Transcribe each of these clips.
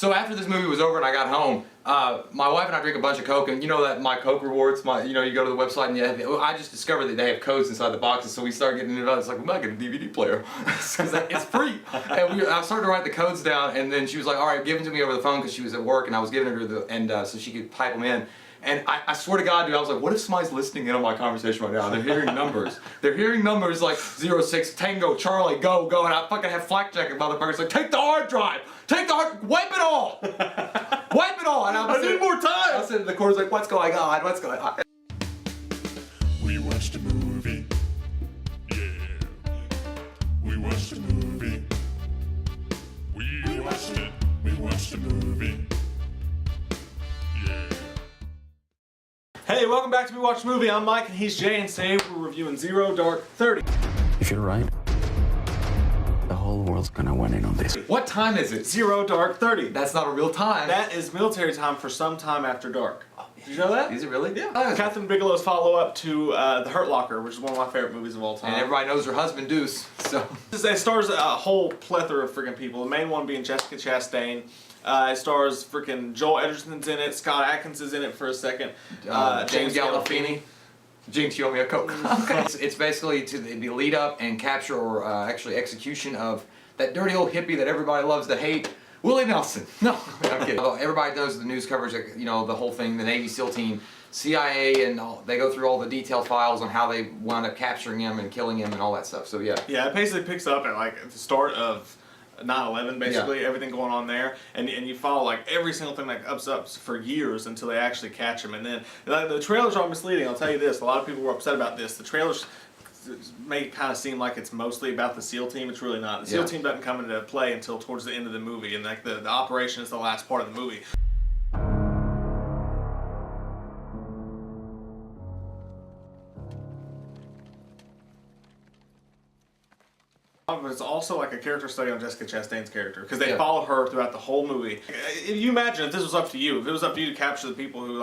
So after this movie was over and I got home, my wife and I drink a bunch of Coke, and you know that my Coke rewards, you go to the website and I just discovered that they have codes inside the boxes, so we started getting into it. It's like, we might get a DVD player, because it's free. And I started to write the codes down, and then she was like, all right, give them to me over the phone, because she was at work, and I was giving her so she could type them in. And I swear to God, dude, I was like, what if somebody's listening in on my conversation right now? They're hearing numbers. They're hearing numbers like 06, Tango, Charlie, go, go. And I fucking have flak jacket motherfuckers like, take the hard drive. Take the hard, wipe it all. Wipe it all. And I need more time. I said in the corner's like, what's going on? What's going on? We watched a movie. Yeah. We watched a movie. We watched it. We watched a movie. Yeah. Hey, welcome back to We Watch a Movie. I'm Mike and he's Jay, and today we're reviewing Zero Dark 30. If you're right, the whole world's gonna win in on this. What time is it? Zero Dark 30. That's not a real time. That is military time for some time after dark. Did you know that? Is it really? Yeah. Oh, Catherine Bigelow's follow-up to The Hurt Locker, which is one of my favorite movies of all time. and everybody knows her husband Deuce, so. It stars a whole plethora of freaking people. The main one being Jessica Chastain. It stars freaking Joel Edgerton's in it. Scott Adkins is in it for a second. James Gandolfini. Jinx, you owe me a Coke. Okay. It's basically to the lead up and capture or actually execution of that dirty old hippie that everybody loves to hate, Willie Nelson. No, I'm kidding. Everybody knows the news coverage, the whole thing, the Navy SEAL team, CIA, and they go through all the detailed files on how they wound up capturing him and killing him and all that stuff. So yeah. Yeah, it basically picks up at like the start of 9/11, basically, everything going on there, and you follow like every single thing that comes up for years until they actually catch him. And then the trailers are misleading. I'll tell you this: a lot of people were upset about this. The trailers make it kind of seem like it's mostly about the SEAL team. It's really not. The SEAL team doesn't come into play until towards the end of the movie, and like the operation is the last part of the movie. But it's also like a character study on Jessica Chastain's character, because they follow her throughout the whole movie. If you imagine if this was up to you, if it was up to you to capture the people who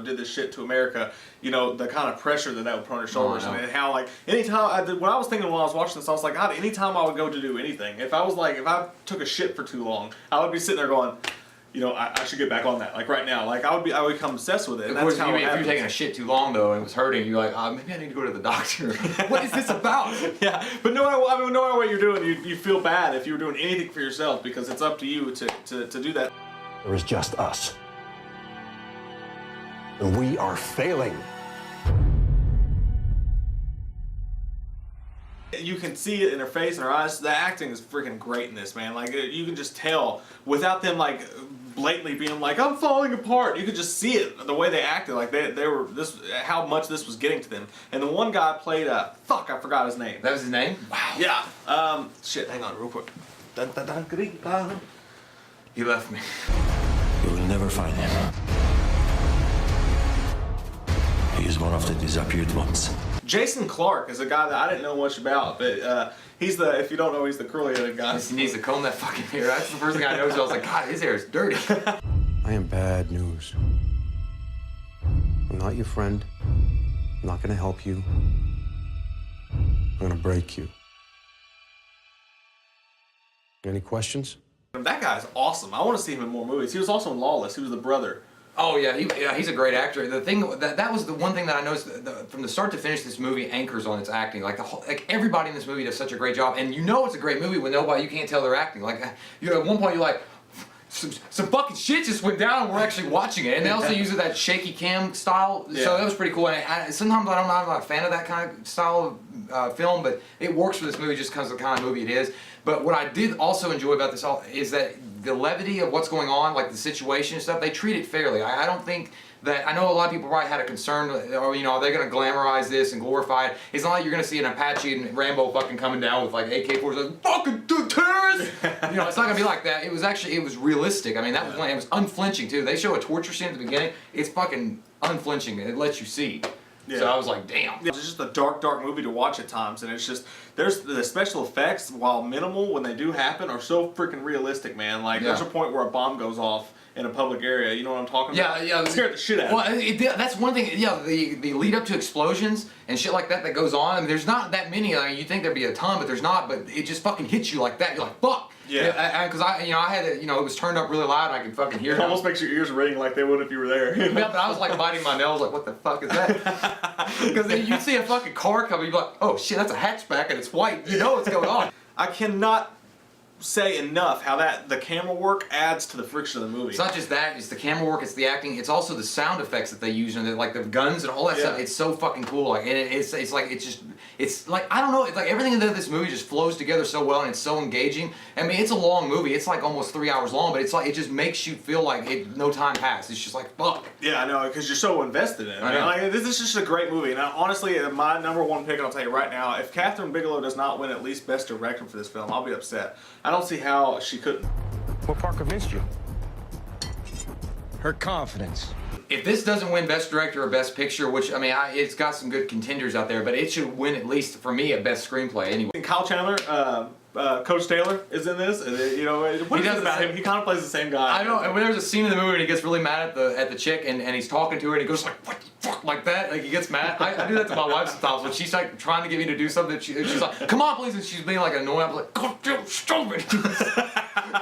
did this shit to America, the kind of pressure that would put on your shoulders, and how like anytime what I was thinking while I was watching this, I was like, God, anytime I would go to do anything, if I took a shit for too long, I would be sitting there going, I should get back on that. Like right now, like I would become obsessed with it. And that's how if you're taking a shit too long though and it was hurting, you're like, maybe I need to go to the doctor. What is this about? Yeah, but no matter what you're doing, you feel bad if you were doing anything for yourself, because it's up to you to do that. There is just us. And we are failing. You can see it in her face and her eyes. The acting is freaking great in this, man. Like you can just tell without them like blatantly being like, I'm falling apart. You could just see it the way they acted. Like they were how much this was getting to them. And the one guy played I forgot his name. That was his name? Wow. Yeah. Shit. Hang on, real quick. He left me. You will never find him. He is one of the disappeared ones. Jason Clarke is a guy that I didn't know much about, but he's if you don't know, he's the curly-headed guy. He needs to comb that fucking hair. That's the first thing I noticed. I was like, God, his hair is dirty. I am bad news. I'm not your friend. I'm not gonna help you. I'm gonna break you. Any questions? That guy's awesome. I want to see him in more movies. He was also in Lawless. He was the brother. Oh yeah, he's a great actor. The thing that was the one thing that I noticed from the start to finish, this movie anchors on its acting. Like everybody in this movie does such a great job, and it's a great movie when you can't tell they're acting. Like at one point you're like, some fucking shit just went down and we're actually watching it. And they also use that shaky cam style, so that was pretty cool. And sometimes I'm not a fan of that kind of style of film, but it works for this movie just because of the kind of movie it is. But what I did also enjoy about this is that the levity of what's going on, like the situation and stuff, they treat it fairly. I don't think that, I know a lot of people probably had a concern, are they going to glamorize this and glorify it? It's not like you're going to see an Apache and Rambo fucking coming down with like AK-47, like, fucking terrorists! It's not going to be like that. It was realistic. I mean, that was it was unflinching too. They show a torture scene at the beginning. It's fucking unflinching. It lets you see. Yeah. So I was like, damn. It's just a dark movie to watch at times, and it's just, there's the special effects, while minimal when they do happen, are so freaking realistic, man. Like, there's a point where a bomb goes off in a public area, you know what I'm talking about? Yeah. It scared the shit out of me. Well, that's one thing, the lead up to explosions and shit like that goes on. I mean, there's not that many. I mean, you think there'd be a ton, but there's not, but it just fucking hits you like that. You're like, fuck! Yeah. Because I had it, it was turned up really loud and I could fucking hear It it. almost makes your ears ring like they would if you were there. Yeah, but I was like biting my nails, like, what the fuck is that? Because you'd see a fucking car coming, you'd be like, oh shit, that's a hatchback and it's white. You know what's going on. I cannot say enough how the camera work adds to the friction of the movie. It's not just that, it's the camera work, it's the acting, it's also the sound effects that they use and like the guns and all that stuff. It's so fucking cool. Like it's like I don't know, it's like everything in this movie just flows together so well and it's so engaging. I mean, it's a long movie. It's like almost 3 hours long, but it's like it just makes you feel like no time passed. It's just like fuck. Yeah, I know, because you're so invested in it. I mean, like, this is just a great movie. And honestly, my number one pick, and I'll tell you right now, if Catherine Bigelow does not win at least Best Director for this film, I'll be upset. I don't see how she couldn't. What part convinced you? Her confidence. If this doesn't win Best Director or Best Picture, which I mean, it's got some good contenders out there, but it should win at least for me a Best Screenplay anyway. And Kyle Chandler, Coach Taylor is in this. And, what is it about him? He kind of plays the same guy. I know. And when there's a scene in the movie and he gets really mad at the chick and he's talking to her and he goes like, what the fuck, like that. Like he gets mad. I do that to my wife sometimes when she's like trying to get me to do something. She's like, come on, please, and she's being like annoying. I'm like, God damn, stupid.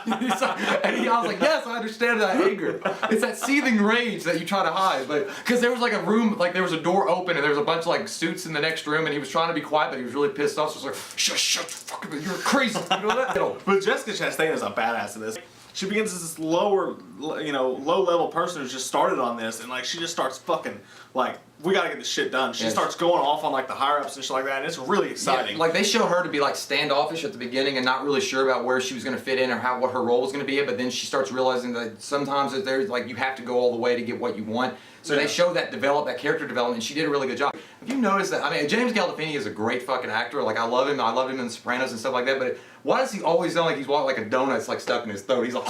I was like, yes, I understand that anger. It's that seething rage that you try to hide. But because there was like a room, like there was a door open and there was a bunch of like suits in the next room and he was trying to be quiet, but he was really pissed off. So I was like, shut the fuck up, you're crazy. You know that? But Jessica Chastain is a badass in this. She begins as this low-level person who's just started on this, and like she just starts fucking like, we gotta get this shit done. She starts going off on like the higher ups and shit like that, and it's really exciting. Yeah, like they show her to be like standoffish at the beginning and not really sure about where she was gonna fit in or what her role was gonna be, but then she starts realizing that sometimes there's like you have to go all the way to get what you want. So they show that character development, and she did a really good job. Have you noticed that? I mean, James Gandolfini is a great fucking actor. Like I love him. I loved him in The Sopranos and stuff like that. But why does he always sound like he's walking like a donut's like stuck in his throat? He's like,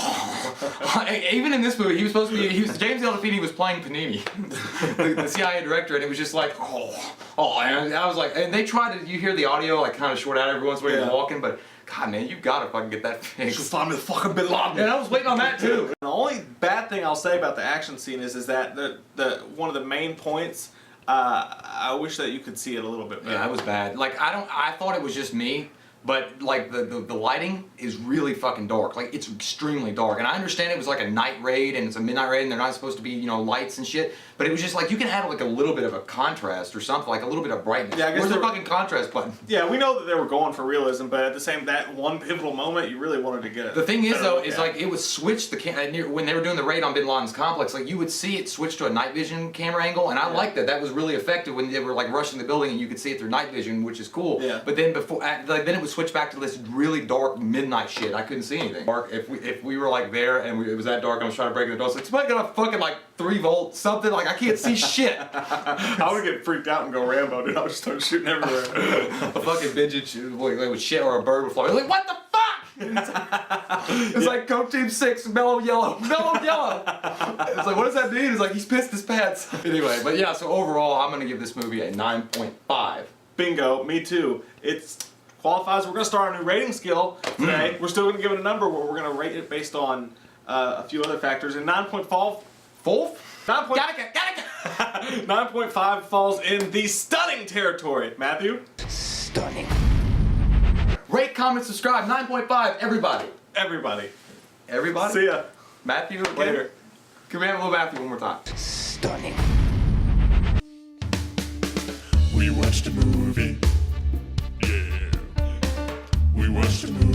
even in this movie, he was supposed to be. James Gandolfini was playing Panini, the CIA director, and it was just like, and I was like, and they tried to. You hear the audio like kind of short out every once in a while he's walking, but. God, man, you gotta fucking get that fixed. Just find me the fucking Bin Laden. Yeah, I was waiting on that too. The only bad thing I'll say about the action scene is that the one of the main points. I wish that you could see it a little bit better. Yeah, that was bad. Like I thought it was just me, but like the lighting is really fucking dark. Like it's extremely dark. And I understand it was like a night raid and it's a midnight raid and they're not supposed to be lights and shit. But it was just like you can add like a little bit of a contrast or something, like a little bit of brightness. Yeah, I guess where's the fucking contrast button? Yeah, we know that they were going for realism, but at the same that one pivotal moment, you really wanted to get it. The thing is though, is like it was switched when they were doing the raid on Bin Laden's complex. Like you would see it switch to a night vision camera angle, and I liked that. That was really effective when they were like rushing the building and you could see it through night vision, which is cool. Yeah. But then then it would switch back to this really dark midnight shit. I couldn't see anything. Dark. If we were like there and it was that dark, I was trying to break the door. I was like, somebody got a fucking like 3-volt something. Like I can't see shit. I would get freaked out and go Rambo, dude. I would start shooting everywhere. A fucking pigeon would shit or a bird would fly. Like what the fuck? It's like Coke Team 6, mellow yellow. It's like, what does that mean? It's like, he's pissed his pants. Anyway, but yeah, so overall, I'm going to give this movie a 9.5. Bingo, me too. It qualifies. We're going to start a new rating scale today. We're still going to give it a number, but we're going to rate it based on a few other factors. And 9.5... 9.5 falls in the stunning territory. Matthew? Stunning. Rate, comment, subscribe. 9.5, everybody. Everybody. Everybody? See ya. Matthew, Later. Can we have a little Matthew one more time? Stunning. We watched a movie. Yeah. We watched a movie.